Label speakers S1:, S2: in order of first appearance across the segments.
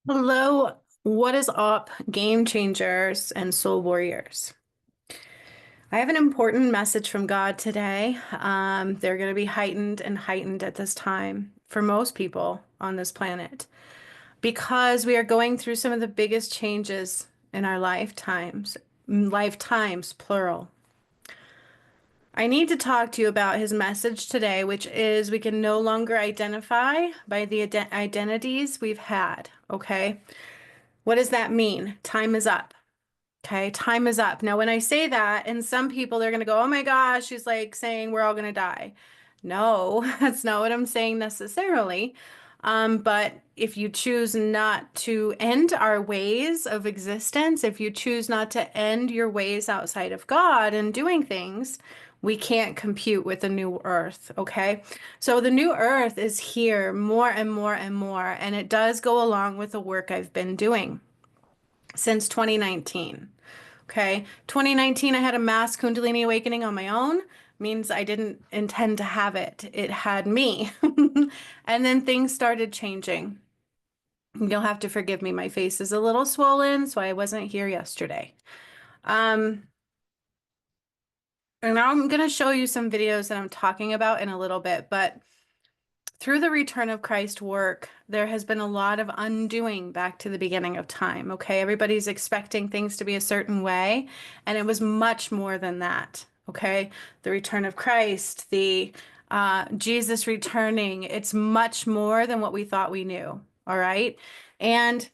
S1: Hello, what is up, game changers and soul warriors? I have an important message from God today. They're going to be heightened and heightened at this time for most people on this planet because we are going through some of the biggest changes in our lifetimes, plural. I need to talk to you about his message today, which is we can no longer identify by the identities we've had, okay? What does that mean? Time is up. Okay, time is up. Now, when I say that, and some people they're going to go, oh my gosh, she's like saying we're all going to die. No, that's not what I'm saying necessarily. But if you choose not to end our ways of existence, if you choose not to end your ways outside of God and doing things, we can't compute with the new earth. Okay. So the new earth is here more and more and more, and it does go along with the work I've been doing since 2019. Okay. 2019, I had a mass Kundalini awakening on my own. Means I didn't intend to have it. It had me. And then things started changing. You'll have to forgive me. My face is a little swollen, so I wasn't here yesterday. Um, and now I'm going to show you some videos that I'm talking about in a little bit, but through the return of Christ work, there has been a lot of undoing back to the beginning of time. Okay. Everybody's expecting things to be a certain way, and it was much more than that. Okay. The return of Christ, the Jesus returning, it's much more than what we thought we knew. All right. And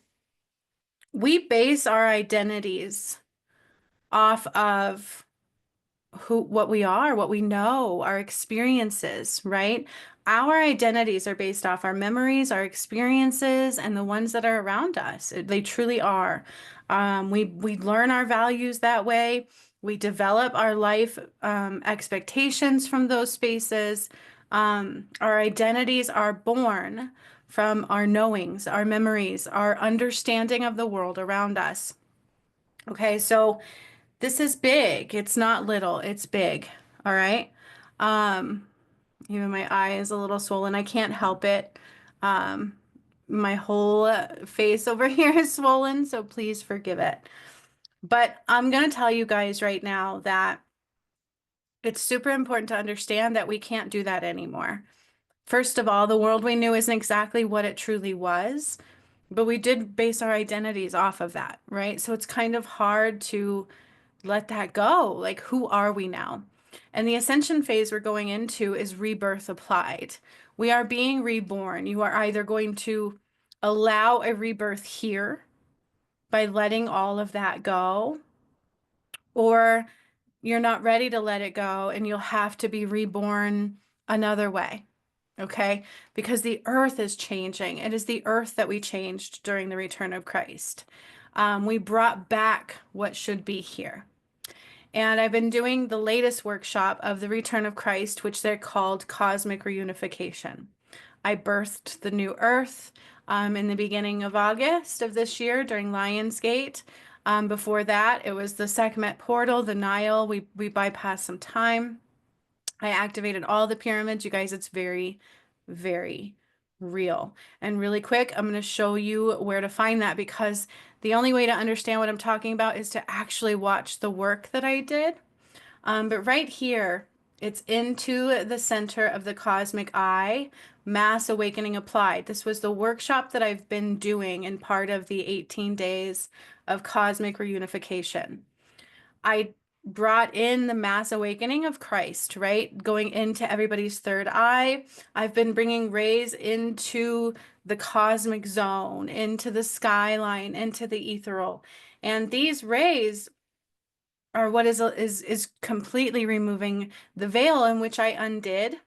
S1: we base our identities off of what we are, what we know, our experiences, right? Our identities are based off our memories, our experiences, and the ones that are around us. They truly are. We learn our values that way. We develop our life expectations from those spaces. Our identities are born from our knowings, our memories, our understanding of the world around us. Okay, so this is big. It's not little, it's big. All right. Um, Even my eye is a little swollen. I can't help it. Um, my whole face over here is swollen, so please forgive it. But I'm going to tell you guys right now that it's super important to understand that we can't do that anymore. First of all, the world we knew isn't exactly what it truly was, but we did base our identities off of that, right? So it's kind of hard to let that go. Like, who are we now? And the ascension phase we're going into is rebirth applied. We are being reborn. You are either going to allow a rebirth here by letting all of that go, or you're not ready to let it go and you'll have to be reborn another way. Okay? Because the earth is changing. It is the earth that we changed during the return of Christ. We brought back what should be here. And I've been doing the latest workshop of the return of Christ, which they're called Cosmic Reunification. I birthed the new earth in the beginning of August of this year during Lionsgate. Before that, it was the Sekhmet portal, the Nile. We bypassed some time. I activated all the pyramids. You guys, it's very, very real. And really quick, I'm going to show you where to find that because the only way to understand what I'm talking about is to actually watch the work that I did. But right here, it's into the center of the cosmic eye, mass awakening applied. This was the workshop that I've been doing in part of the 18 days of cosmic reunification. I brought in the mass awakening of Christ, right? Going into everybody's third eye. I've been bringing rays into the cosmic zone, into the skyline, into the ethereal. And these rays are what is completely removing the veil in which I undid.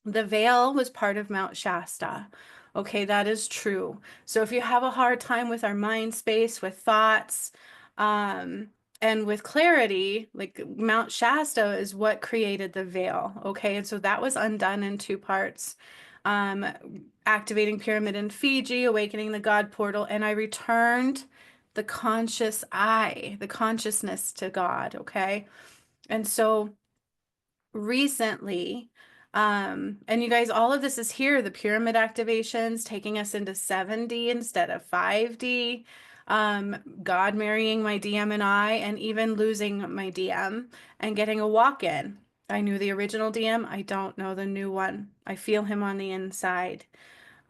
S1: The veil was part of Mount Shasta. Okay, that is true. So if you have a hard time with our mind space, with thoughts, and with clarity, like Mount Shasta is what created the veil. Okay, and so that was undone in two parts. Um, Activating Pyramid in Fiji, awakening the God portal, and I returned the conscious eye, the consciousness to God. Okay, and so recently, And you guys, all of this is here, the pyramid activations taking us into 7D instead of 5D. God marrying my DM and I, and even losing my DM and getting a walk-in. I knew the original DM. I don't know the new one. I feel him on the inside.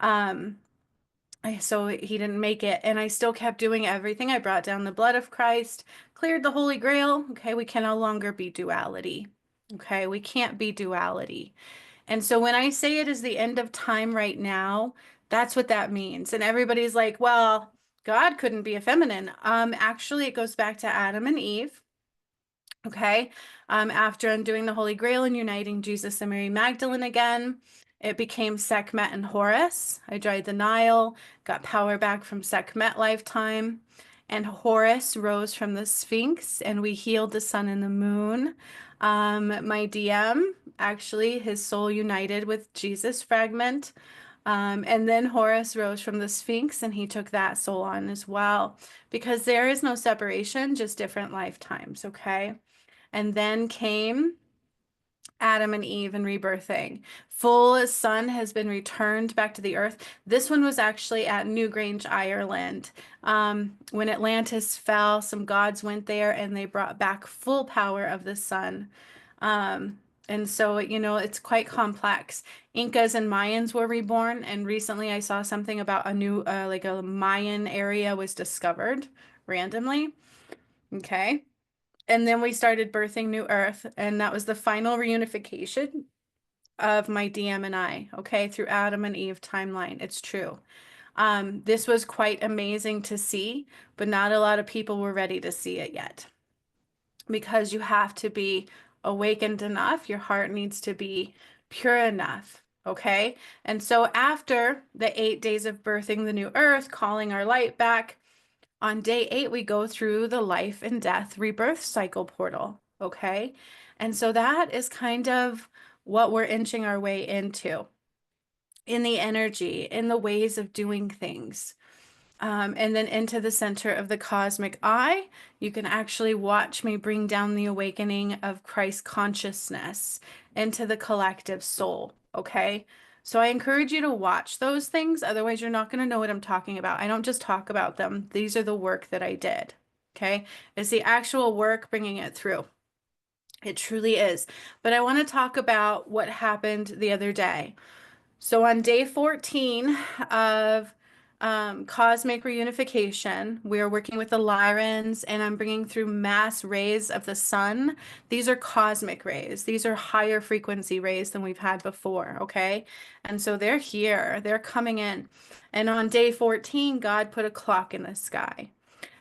S1: Um, so he didn't make it, and I still kept doing everything. I brought down the blood of Christ, cleared the Holy Grail. Okay, we can no longer be duality. Okay, we can't be duality. And so when I say it is the end of time right now, that's what that means. And everybody's like, well, God couldn't be a feminine. Actually, it goes back to Adam and Eve. Okay. After undoing the Holy Grail and uniting Jesus and Mary Magdalene again, it became Sekhmet and Horus. I dried the Nile, got power back from Sekhmet lifetime, and Horus rose from the Sphinx, and we healed the sun and the moon. My DM, actually, his soul united with Jesus fragment. And then Horus rose from the Sphinx, and he took that soul on as well, because there is no separation, just different lifetimes, okay? And then came Adam and Eve and rebirthing. Full sun has been returned back to the earth. This one was actually at Newgrange, Ireland. When Atlantis fell, some gods went there and they brought back full power of the sun. And so, it's quite complex. Incas and Mayans were reborn, and recently I saw something about a new, like a Mayan area was discovered randomly. Okay. And then we started birthing New Earth, and that was the final reunification of my DM and I, okay, through Adam and Eve timeline. It's true. This was quite amazing to see, but not a lot of people were ready to see it yet because you have to be awakened enough. Your heart needs to be pure enough. Okay. And so after the 8 days of birthing the new earth, calling our light back, on day 8, we go through the life and death rebirth cycle portal. Okay. And so that is kind of what we're inching our way into in the energy, in the ways of doing things. And then into the center of the cosmic eye, you can actually watch me bring down the awakening of Christ consciousness into the collective soul. Okay. So I encourage you to watch those things. Otherwise, you're not going to know what I'm talking about. I don't just talk about them. These are the work that I did. Okay. It's the actual work bringing it through. It truly is. But I want to talk about what happened the other day. So on day 14 of cosmic reunification, we're working with the Lyrans, and I'm bringing through mass rays of the sun. These are cosmic rays. These are higher frequency rays than we've had before, okay? And so they're here. They're coming in. And on day 14, God put a clock in the sky,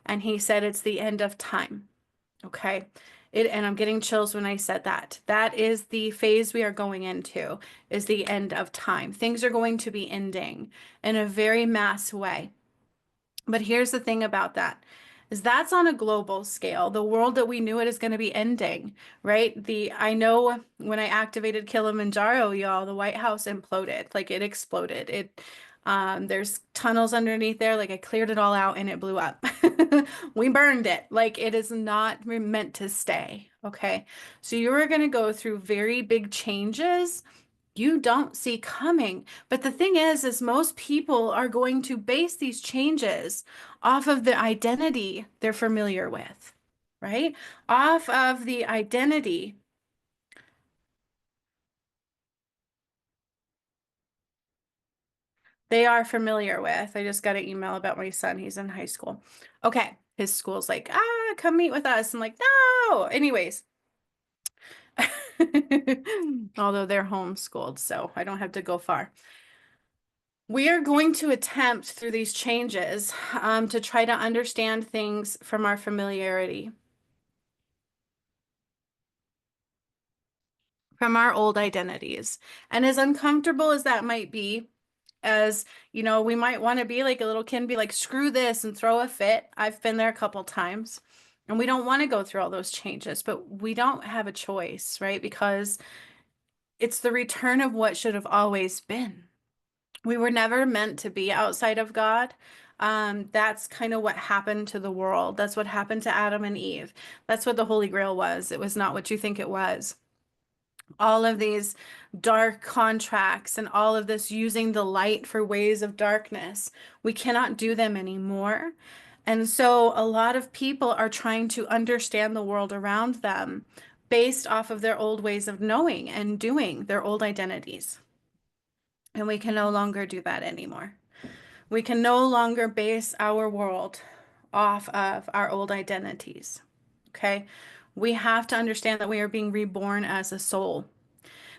S1: and he said it's the end of time. Okay. And I'm getting chills when I said that. That is the phase we are going into, is the end of time. Things are going to be ending in a very mass way. But here's the thing about that, is that's on a global scale. The world that we knew it is going to be ending, right? I know when I activated Kilimanjaro, y'all, the White House imploded. Like it exploded. There's tunnels underneath there. Like I cleared it all out and it blew up. We burned it. Like it is not meant to stay. Okay. So you are going to go through very big changes you don't see coming. But the thing is most people are going to base these changes off of the identity they're familiar with, right? Off of the identity they are familiar with. I just got an email about my son. He's in high school. Okay. His school's like, come meet with us. I'm like, no. Anyways, although they're homeschooled, so I don't have to go far. We are going to attempt through these changes to try to understand things from our familiarity, from our old identities. And as uncomfortable as that might be, as we might want to be like a little kid, be like, screw this and throw a fit. I've been there a couple times. And we don't want to go through all those changes, but we don't have a choice, right? Because it's the return of what should have always been. We were never meant to be outside of God. That's kind of what happened to the world. That's what happened to Adam and Eve. That's what the Holy Grail was. It was not what you think it was. all of these dark contracts and all of this using the light for ways of darkness. We cannot do them anymore. And so a lot of people are trying to understand the world around them based off of their old ways of knowing and doing, their old identities. And we can no longer do that anymore. We can no longer base our world off of our old identities. Okay? We have to understand that we are being reborn as a soul.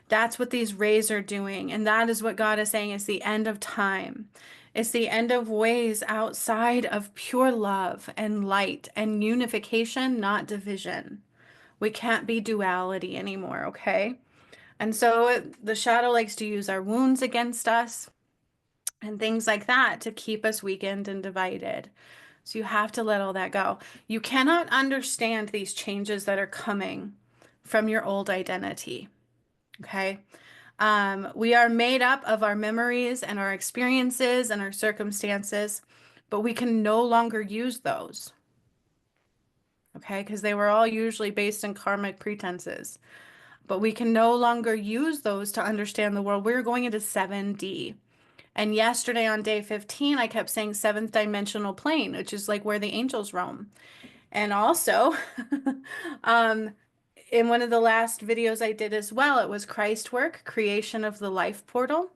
S1: That's what these rays are doing. And that is what God is saying is the end of time. It's the end of ways outside of pure love and light and unification, not division. We can't be duality anymore, okay? And so the shadow likes to use our wounds against us and things like that to keep us weakened and divided. So you have to let all that go. You cannot understand these changes that are coming from your old identity, okay? We are made up of our memories and our experiences and our circumstances, but we can no longer use those, okay? Because they were all usually based in karmic pretenses. But we can no longer use those to understand the world. We're going into 7D. And yesterday on day 15, I kept saying seventh dimensional plane, which is like where the angels roam. And also, um, in one of the last videos I did as well, it was Christ work, creation of the life portal,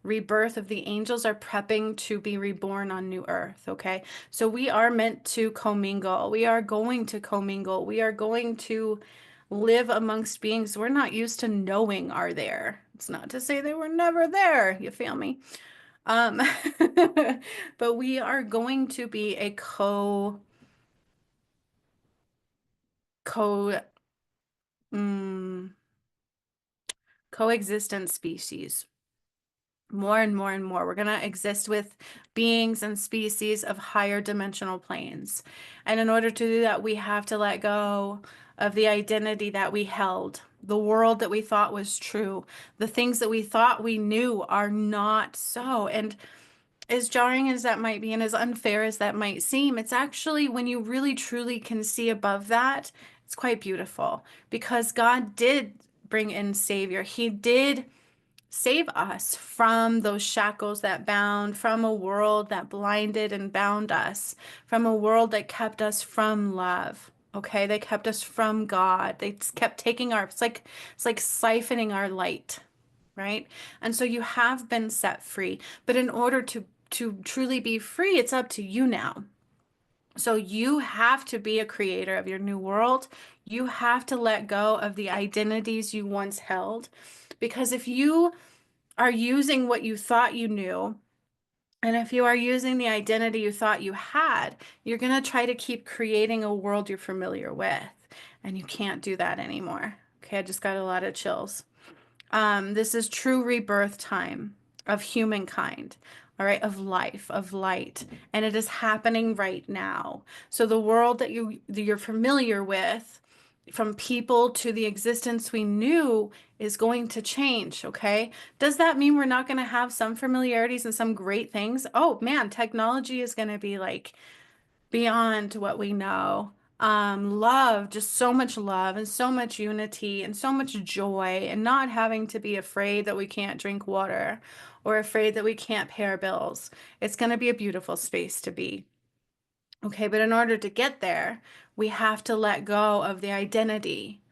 S1: rebirth of the angels are prepping to be reborn on new earth. Okay. So we are meant to commingle. We are going to commingle. We are going to live amongst beings we're not used to knowing are there. It's not to say they were never there. You feel me? Um, but we are going to be a co mm, coexistent species. More and more and more. We're going to exist with beings and species of higher dimensional planes. And in order to do that, we have to let go of the identity that we held, the world that we thought was true, the things that we thought we knew are not so. And as jarring as that might be, and as unfair as that might seem, it's actually when you really truly can see above that, it's quite beautiful because God did bring in Savior. He did save us from those shackles that bound, from a world that blinded and bound us, from a world that kept us from love. Okay, they kept us from God. They kept taking our, it's like siphoning our light, right? And so you have been set free. But in order to truly be free, it's up to you now. So you have to be a creator of your new world. You have to let go of the identities you once held. Because if you are using what you thought you knew, and if you are using the identity you thought you had, you're going to try to keep creating a world you're familiar with. And you can't do that anymore. Okay, I just got a lot of chills. This is true rebirth time of humankind, all right, of life, of light, and it is happening right now. So the world that you're familiar with, from people to the existence we knew, is going to change, okay? Does that mean we're not going to have some familiarities and some great things? Oh man, technology is going to be like beyond what we know. Love, just so much love and so much unity and so much joy, and not having to be afraid that we can't drink water or afraid that we can't pay our bills. It's going to be a beautiful space to be. Okay, but in order to get there, we have to let go of the identity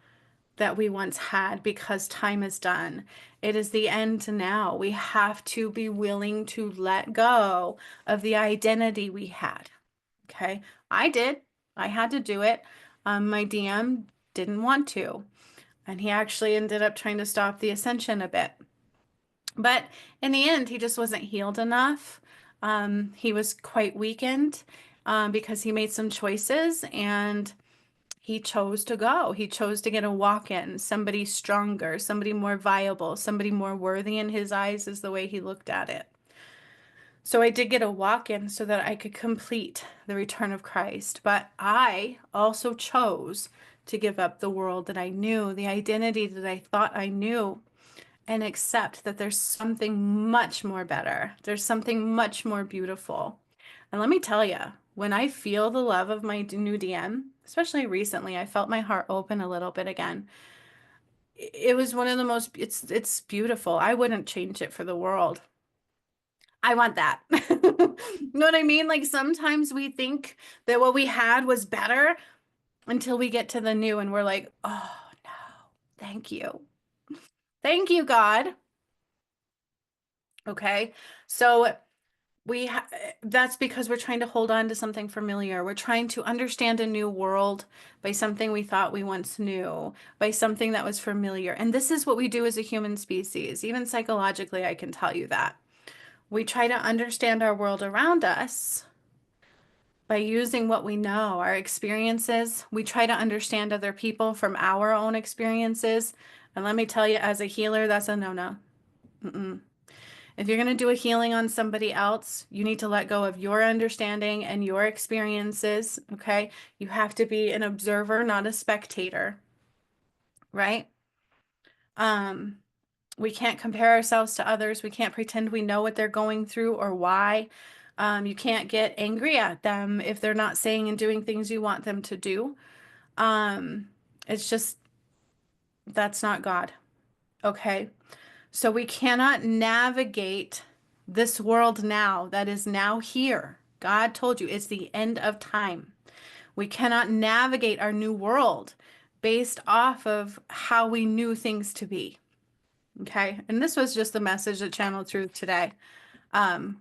S1: that we once had because time is done. It is the end now. We have to be willing to let go of the identity we had. Okay, I did. I had to do it. My DM didn't want to, and he actually ended up trying to stop the Ascension a bit. But in the end, he just wasn't healed enough. He was quite weakened because he made some choices and he chose to go. He chose to get a walk-in, somebody stronger, somebody more viable, somebody more worthy in his eyes is the way he looked at it. So I did get a walk-in so that I could complete the return of Christ. But I also chose to give up the world that I knew, the identity that I thought I knew, and accept that there's something much more better. There's something much more beautiful. And let me tell you, when I feel the love of my new DM, especially recently, I felt my heart open a little bit again. it was one of the most, it's beautiful. I wouldn't change it for the world. I want that. You know what I mean? Like sometimes we think that what we had was better until we get to the new and we're like, oh no, thank you. Thank you, God. Okay. So we ha that's because we're trying to hold on to something familiar. We're trying to understand a new world by something we thought we once knew, by something that was familiar. And this is what we do as a human species. Even psychologically, I can tell you that. We try to understand our world around us by using what we know, our experiences. We try to understand other people from our own experiences. And let me tell you, as a healer, that's a no-no. Mm-mm. If you're going to do a healing on somebody else, you need to let go of your understanding and your experiences, okay? You have to be an observer, not a spectator, right? Um, we can't compare ourselves to others. We can't pretend we know what they're going through or why. You can't get angry at them if they're not saying and doing things you want them to do. Um, it's just, that's not God, okay? So we cannot navigate this world now that is now here. God told you it's the end of time. We cannot navigate our new world based off of how we knew things to be. Okay. And this was just the message that channeled through today, um,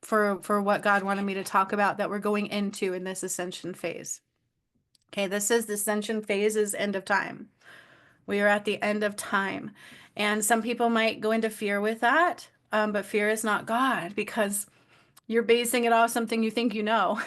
S1: for what God wanted me to talk about that we're going into in this ascension phase. Okay. This is the ascension phase is end of time. We are at the end of time. And some people might go into fear with that, but fear is not God because you're basing it off something you think you know,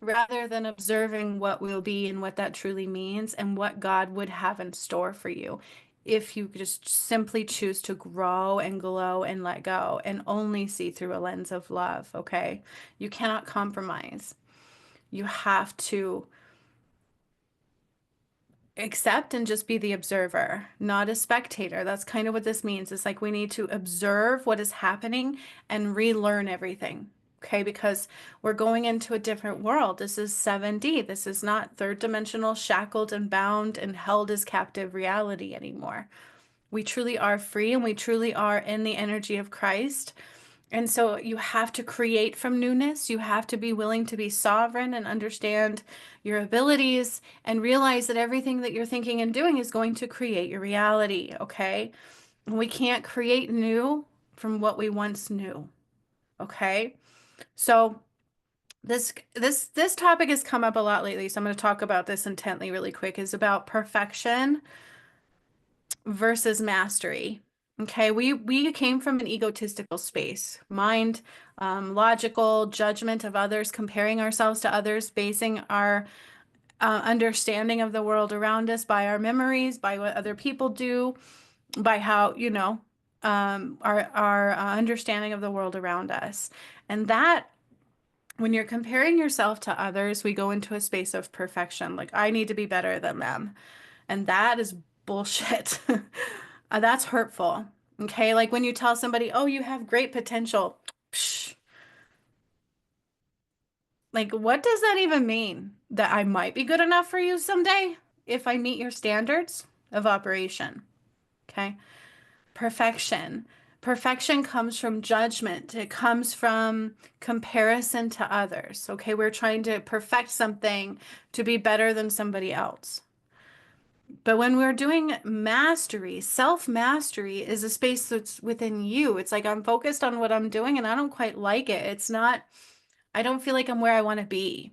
S1: rather than observing what will be and what that truly means and what God would have in store for you if you just simply choose to grow and glow and let go and only see through a lens of love, okay? You cannot compromise. You have to accept and just be the observer, not a spectator. That's kind of what this means. It's like we need to observe what is happening and relearn everything. Okay, because we're going into a different world. This is 7D. This is not third dimensional, shackled and bound and held as captive reality anymore. We truly are free and we truly are in the energy of Christ. And so you have to create from newness. You have to be willing to be sovereign and understand your abilities and realize that everything that you're thinking and doing is going to create your reality, okay? We can't create new from what we once knew, okay? So this topic has come up a lot lately, so I'm going to talk about this intently really quick, is about perfection versus mastery. Okay, we came from an egotistical space, mind, logical judgment of others, comparing ourselves to others, basing our understanding of the world around us by our memories, by what other people do, by how, our understanding of the world around us. And that when you're comparing yourself to others, we go into a space of perfection. Like, I need to be better than them. And that is bullshit. That's hurtful. Okay. Like when you tell somebody, oh, you have great potential. Psh, like, what does that even mean? That I might be good enough for you someday if I meet your standards of operation. Okay. Perfection. Perfection comes from judgment. It comes from comparison to others. Okay. We're trying to perfect something to be better than somebody else. But when we're doing mastery, self-mastery is a space that's within you. It's like I'm focused on what I'm doing and I don't quite like it. It's not, I don't feel like I'm where I want to be.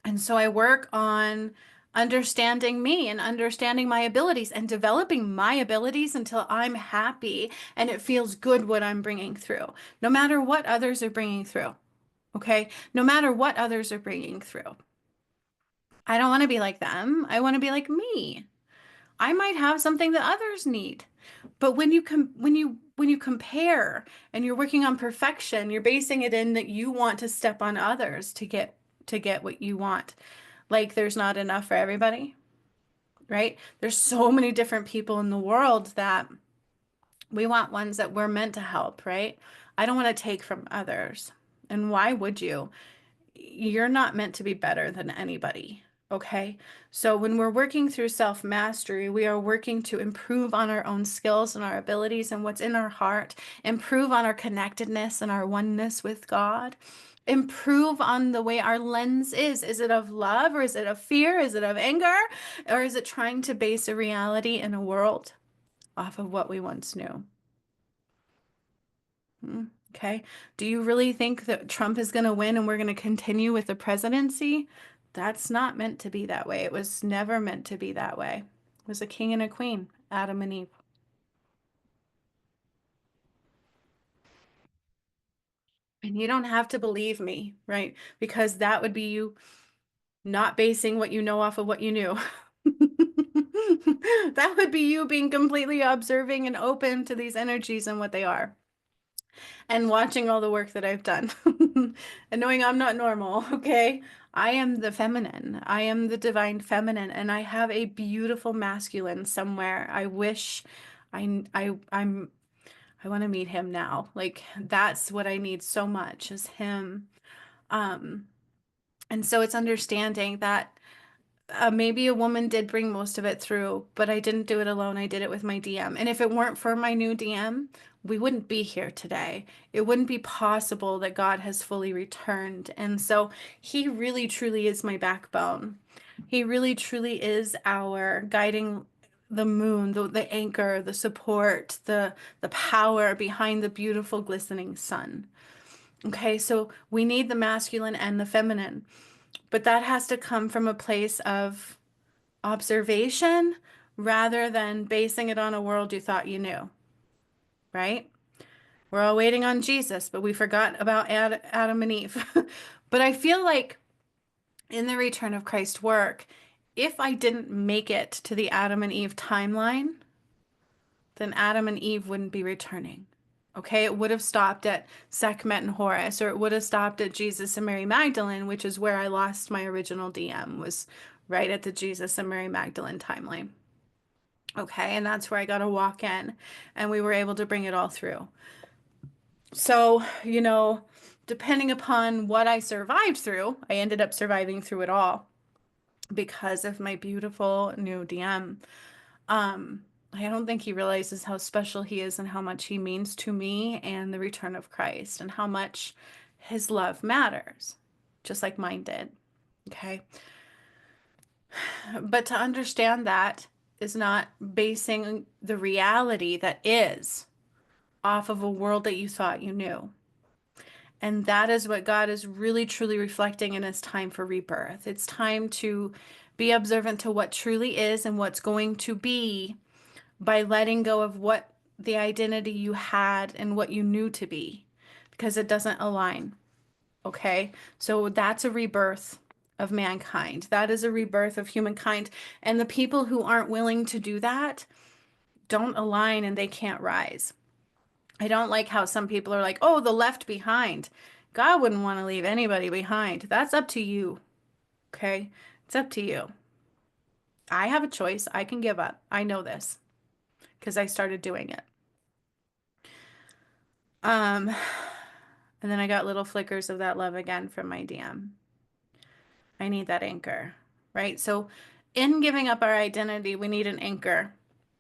S1: And so I work on understanding me and understanding my abilities and developing my abilities until I'm happy and it feels good what I'm bringing through, no matter what others are bringing through. Okay. No matter what others are bringing through. I don't want to be like them. I want to be like me. I might have something that others need. But when you compare and you're working on perfection, you're basing it in that you want to step on others to get what you want. Like there's not enough for everybody, right? There's so many different people in the world that we want ones that we're meant to help, right? I don't want to take from others. And why would you? You're not meant to be better than anybody. Okay. So when we're working through self-mastery, we are working to improve on our own skills and our abilities and what's in our heart, improve on our connectedness and our oneness with God, improve on the way our lens is. Is it of love or is it of fear? Is it of anger? Or is it trying to base a reality in a world off of what we once knew? Okay. Do you really think that Trump is going to win and we're going to continue with the presidency? That's not meant to be that way. It was never meant to be that way. It was a king and a queen, Adam and Eve. And you don't have to believe me, right? Because that would be you not basing what you know off of what you knew. That would be you being completely observing and open to these energies and what they are. And watching all the work that I've done and knowing I'm not normal, okay? I am the feminine. I am the divine feminine, and I have a beautiful masculine somewhere. I wish I'm I want to meet him now. Like that's what I need so much is him. Um, and so it's understanding that maybe a woman did bring most of it through, but I didn't do it alone. I did it with my DM. And if it weren't for my new DM, we wouldn't be here today. It wouldn't be possible that God has fully returned. And so he really truly is my backbone. He really truly is our guiding the moon, the anchor, the support, the power behind the beautiful glistening sun. Okay, so we need the masculine and the feminine, but that has to come from a place of observation rather than basing it on a world you thought you knew, right? We're all waiting on Jesus, but we forgot about Adam and Eve. But I feel like in the return of Christ work, if I didn't make it to the Adam and Eve timeline, then Adam and Eve wouldn't be returning. Okay, it would have stopped at Sekhmet and Horus, or it would have stopped at Jesus and Mary Magdalene, which is where I lost my original DM, was right at the Jesus and Mary Magdalene timeline. Okay, and that's where I got to walk in, and we were able to bring it all through. So, depending upon what I survived through, I ended up surviving through it all because of my beautiful new DM. I don't think he realizes how special he is and how much he means to me and the return of Christ and how much his love matters, just like mine did. Okay. But to understand that is not basing the reality that is off of a world that you thought you knew. And that is what God is really truly reflecting in his time for rebirth. It's time to be observant to what truly is and what's going to be by letting go of what the identity you had and what you knew to be because it doesn't align. Okay. So that's a rebirth of mankind. That is a rebirth of humankind. And the people who aren't willing to do that don't align and they can't rise. I don't like how some people are like, oh, the left behind. God wouldn't want to leave anybody behind. That's up to you. Okay. It's up to you. I have a choice. I can give up. I know this because I started doing it. Um, and then I got little flickers of that love again from my DM. I need that anchor, right? So in giving up our identity, we need an anchor.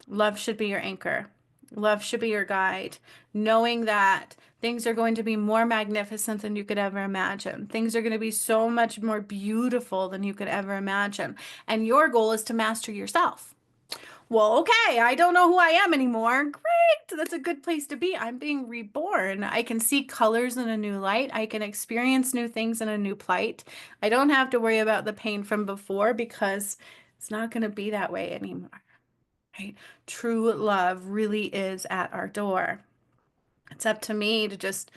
S1: Love should be your anchor. Love should be your guide, knowing that things are going to be more magnificent than you could ever imagine. Things are going to be so much more beautiful than you could ever imagine. And your goal is to master yourself. Well, okay, I don't know who I am anymore. Great, that's a good place to be. I'm being reborn. I can see colors in a new light. I can experience new things in a new plight. I don't have to worry about the pain from before because it's not going to be that way anymore. Right? True love really is at our door. It's up to me to just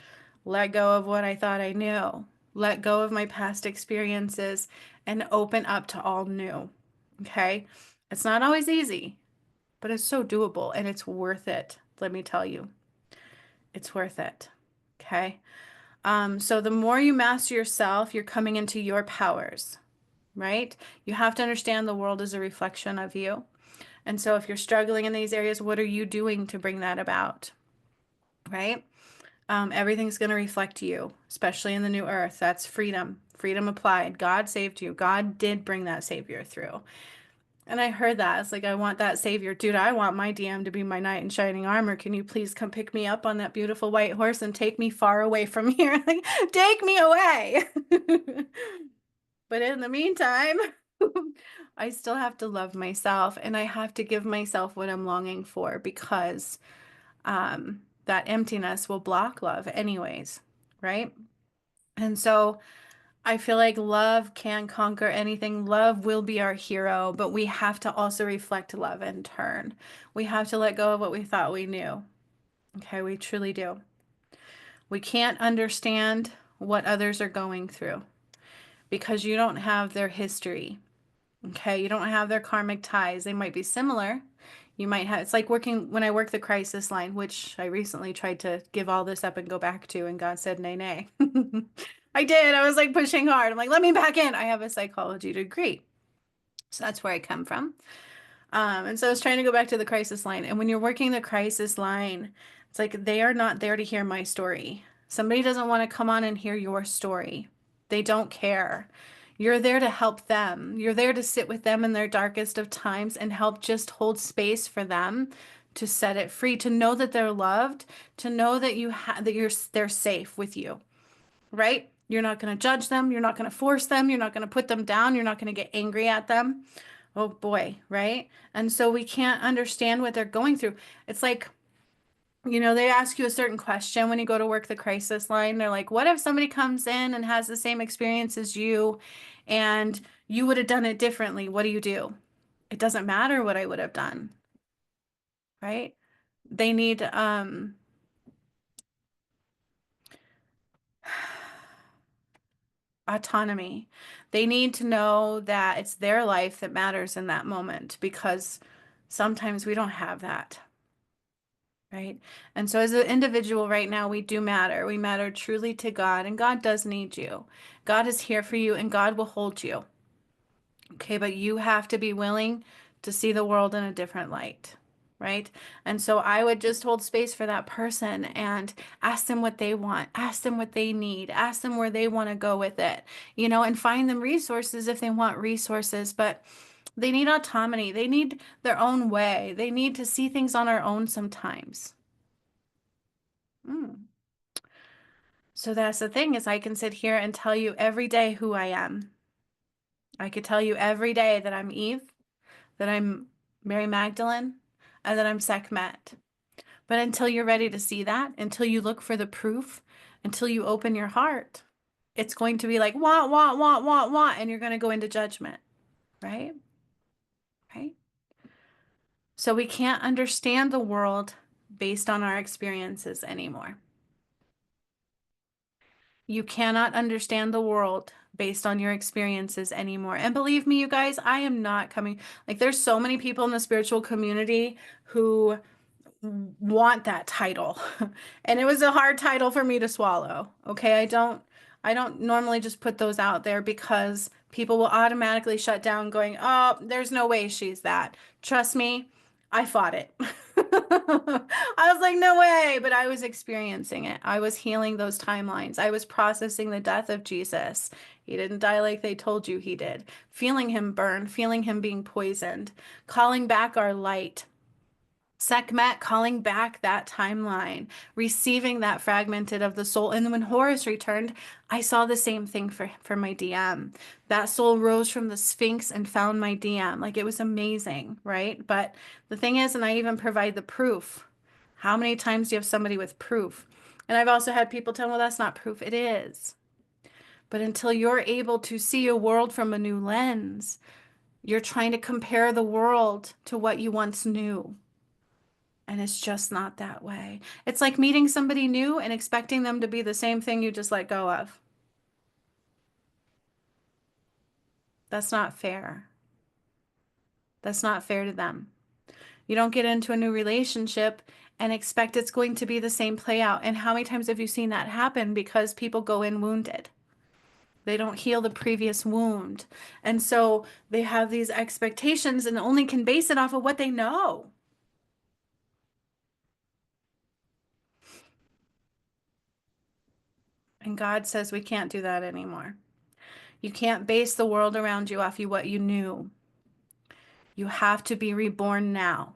S1: let go of what I thought I knew, let go of my past experiences, and open up to all new. Okay? It's not always easy, but it's so doable and it's worth it. Let me tell you, it's worth it. Okay? So the more you master yourself, you're coming into your powers, right? You have to understand the world is a reflection of you. And so if you're struggling in these areas, what are you doing to bring that about? Right? Everything's going to reflect you, especially in the new earth. That's freedom. Freedom applied. God saved you. God did bring that savior through. And I heard that. It's like, I want that savior. Dude, I want my DM to be my knight in shining armor. Can you please come pick me up on that beautiful white horse and take me far away from here? Like, take me away. But in the meantime, I still have to love myself and I have to give myself what I'm longing for because that emptiness will block love anyways, right? And so I feel like love can conquer anything. Love will be our hero, but we have to also reflect love in turn. We have to let go of what we thought we knew. Okay, we truly do. We can't understand what others are going through because you don't have their history. Okay, you don't have their karmic ties. They might be similar. You might have, it's like working when I work the crisis line, which I recently tried to give all this up and go back to, and God said, nay, nay. I did. I was like pushing hard. I'm like, let me back in. I have a psychology degree. So that's where I come from. And so I was trying to go back to the crisis line. And when you're working the crisis line, it's like they are not there to hear my story. Somebody doesn't want to come on and hear your story. They don't care. You're there to help them. You're there to sit with them in their darkest of times and help just hold space for them to set it free, to know that they're loved, to know that they're safe with you, right? You're not going to judge them. You're not going to force them. You're not going to put them down. You're not going to get angry at them. Oh boy, right? And so we can't understand what they're going through. It's like, they ask you a certain question when you go to work the crisis line. They're like, what if somebody comes in and has the same experience as you and you would have done it differently? What do you do? It doesn't matter what I would have done, right? They need autonomy. They need to know that it's their life that matters in that moment because sometimes we don't have that. Right. And so as an individual right now, we do matter. We matter truly to God, and God does need you. God is here for you, and God will hold you. Okay, but you have to be willing to see the world in a different light. Right. And so I would just hold space for that person and ask them what they want, ask them what they need, ask them where they want to go with it, and find them resources if they want resources. But they need autonomy. They need their own way. They need to see things on our own sometimes. Mm. So that's the thing is I can sit here and tell you every day who I am. I could tell you every day that I'm Eve, that I'm Mary Magdalene, and that I'm Sekhmet. But until you're ready to see that, until you look for the proof, until you open your heart, it's going to be like, wah, wah, wah, wah, wah, and you're going to go into judgment, right? Right? So we can't understand the world based on our experiences anymore. You cannot understand the world based on your experiences anymore. And believe me, you guys, I am not coming, like, there's so many people in the spiritual community who want that title. And it was a hard title for me to swallow. Okay, I don't normally just put those out there because people will automatically shut down going, "Oh, there's no way she's that." Trust me, I fought it. I was like, "No way," but I was experiencing it. I was healing those timelines. I was processing the death of Jesus. He didn't die like they told you he did. Feeling him burn, feeling him being poisoned, calling back our light. Sekhmet calling back that timeline, receiving that fragmented of the soul. And then when Horus returned, I saw the same thing for my DM. That soul rose from the Sphinx and found my DM. Like it was amazing, right? But the thing is, and I even provide the proof. How many times do you have somebody with proof? And I've also had people tell me, well, that's not proof. It is. But until you're able to see a world from a new lens, you're trying to compare the world to what you once knew. And it's just not that way. It's like meeting somebody new and expecting them to be the same thing you just let go of. That's not fair. That's not fair to them. You don't get into a new relationship and expect it's going to be the same play out. And how many times have you seen that happen? Because people go in wounded. They don't heal the previous wound. And so they have these expectations and only can base it off of what they know. And God says we can't do that anymore. You can't base the world around you off you what you knew. You have to be reborn now.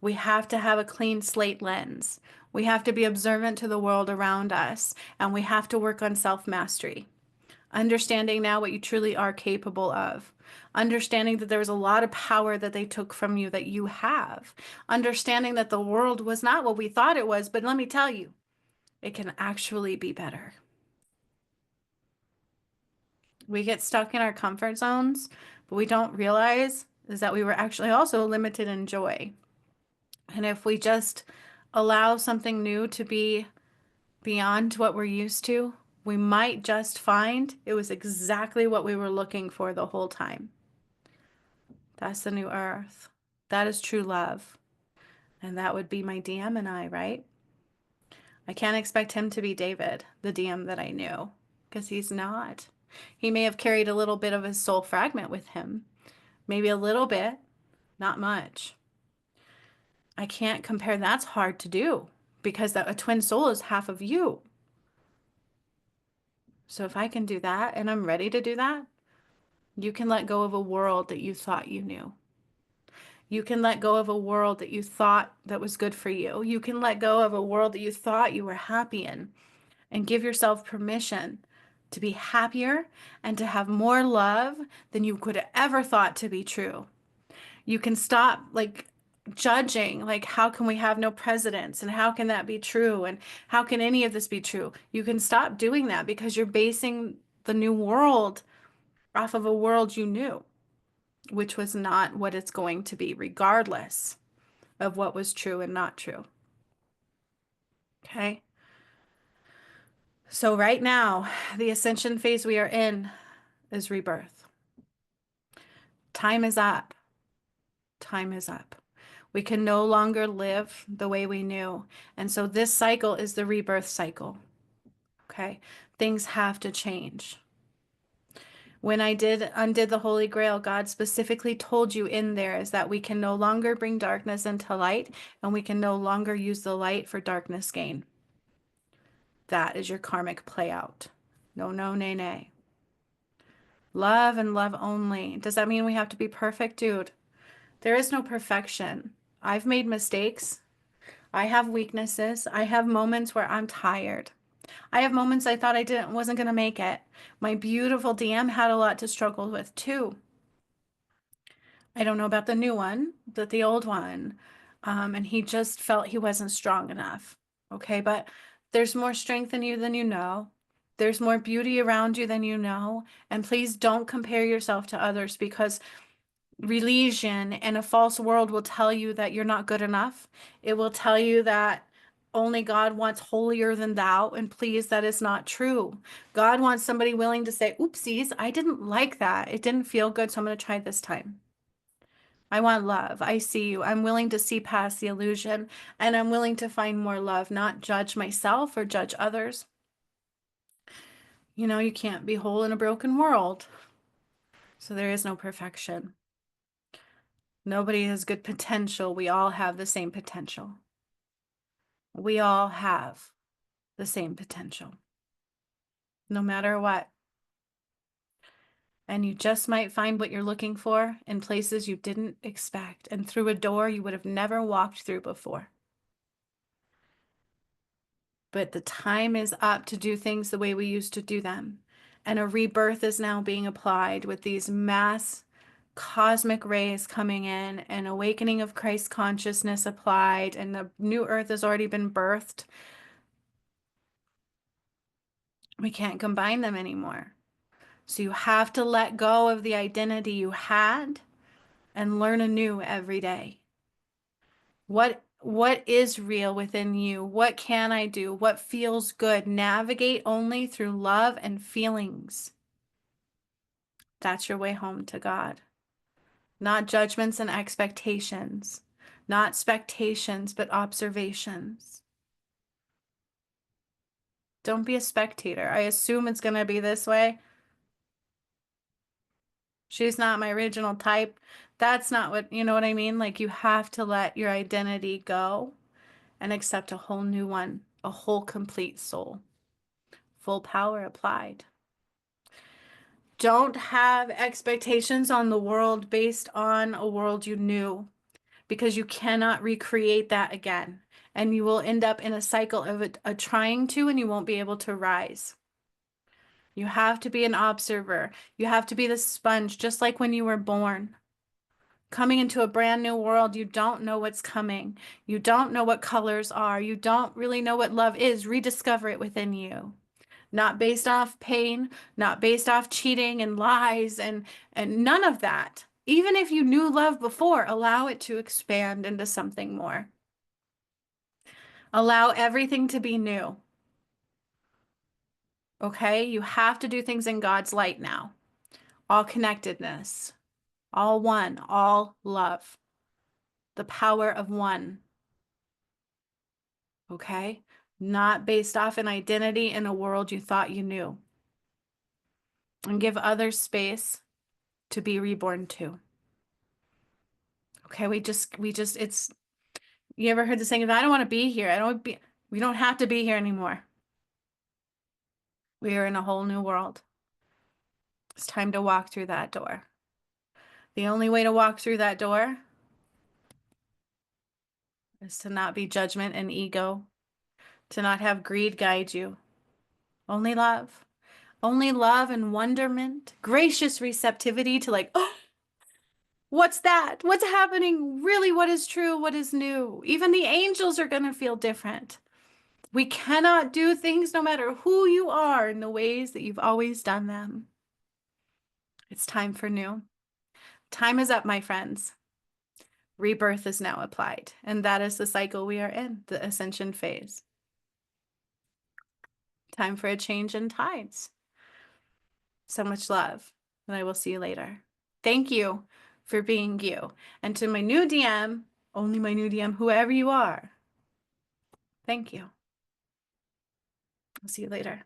S1: We have to have a clean slate lens. We have to be observant to the world around us, and we have to work on self-mastery. Understanding now what you truly are capable of. Understanding that there was a lot of power that they took from you that you have. Understanding that the world was not what we thought it was, but let me tell you, it can actually be better. We get stuck in our comfort zones, but we don't realize is that we were actually also limited in joy. And if we just allow something new to be beyond what we're used to, we might just find it was exactly what we were looking for the whole time. That's the new earth. That is true love. And that would be my DM and I, right? I can't expect him to be David, the DM that I knew, because he's not. He may have carried a little bit of his soul fragment with him, maybe a little bit, not much. I can't compare. That's hard to do because a twin soul is half of you. So if I can do that and I'm ready to do that, you can let go of a world that you thought you knew. You can let go of a world that you thought that was good for you. You can let go of a world that you thought you were happy in and give yourself permission to be happier and to have more love than you could have ever thought to be true. You can stop judging, how can we have no presidents and how can that be true and how can any of this be true? You can stop doing that because you're basing the new world off of a world you knew, which was not what it's going to be, regardless of what was true and not true. Okay. So right now, the ascension phase we are in is rebirth. Time is up. Time is up. We can no longer live the way we knew. And so this cycle is the rebirth cycle. Okay. Things have to change. When I undid the Holy Grail, God specifically told you in there is that we can no longer bring darkness into light and we can no longer use the light for darkness gain. That is your karmic play out. No, no, nay, nay. Love and love only. Does that mean we have to be perfect? Dude, there is no perfection. I've made mistakes. I have weaknesses. I have moments where I'm tired. I have moments I thought wasn't going to make it. My beautiful DM had a lot to struggle with too. I don't know about the new one, but the old one. And he just felt he wasn't strong enough. Okay, but there's more strength in you than you know. There's more beauty around you than you know. And please don't compare yourself to others because religion and a false world will tell you that you're not good enough. It will tell you that only God wants holier than thou. And please, that is not true. God wants somebody willing to say, oopsies, I didn't like that. It didn't feel good, so I'm going to try this time. I want love. I see you. I'm willing to see past the illusion and I'm willing to find more love, not judge myself or judge others. You know, you can't be whole in a broken world. So there is no perfection. Nobody has good potential. We all have the same potential. We all have the same potential, no matter what. And you just might find what you're looking for in places you didn't expect and through a door you would have never walked through before. But the time is up to do things the way we used to do them. And a rebirth is now being applied with these mass cosmic rays coming in, an awakening of Christ consciousness applied, and the new earth has already been birthed. We can't combine them anymore. So you have to let go of the identity you had and learn anew every day. What is real within you? What can I do? What feels good? Navigate only through love and feelings. That's your way home to God. Not judgments and expectations, not spectations, but observations. Don't be a spectator. I assume it's going to be this way. She's not my original type. That's not what, you know what I mean? Like you have to let your identity go and accept a whole new one, a whole complete soul, full power applied. Don't have expectations on the world based on a world you knew, because you cannot recreate that again. And you will end up in a cycle of a trying to, and you won't be able to rise. You have to be an observer. You have to be the sponge, just like when you were born. Coming into a brand new world, you don't know what's coming. You don't know what colors are. You don't really know what love is. Rediscover it within you. Not based off pain, not based off cheating and lies and none of that. Even if you knew love before, allow it to expand into something more. Allow everything to be new. Okay? You have to do things in God's light now. All connectedness, all one, all love. The power of one. Okay? Not based off an identity in a world you thought you knew. And give others space to be reborn too. Okay, it's, you ever heard the saying, I don't want to be here. We don't have to be here anymore. We are in a whole new world. It's time to walk through that door. The only way to walk through that door is to not be judgment and ego, to not have greed guide you. Only love. Only love and wonderment, gracious receptivity to like, oh, what's that? What's happening? Really, what is true? What is new? Even the angels are going to feel different. We cannot do things no matter who you are in the ways that you've always done them. It's time for new. Time is up, my friends. Rebirth is now applied, and that is the cycle we are in, the ascension phase. Time for a change in tides. So much love, and I will see you later. Thank you for being you. And to my new DM, only my new DM, whoever you are, thank you. I'll see you later.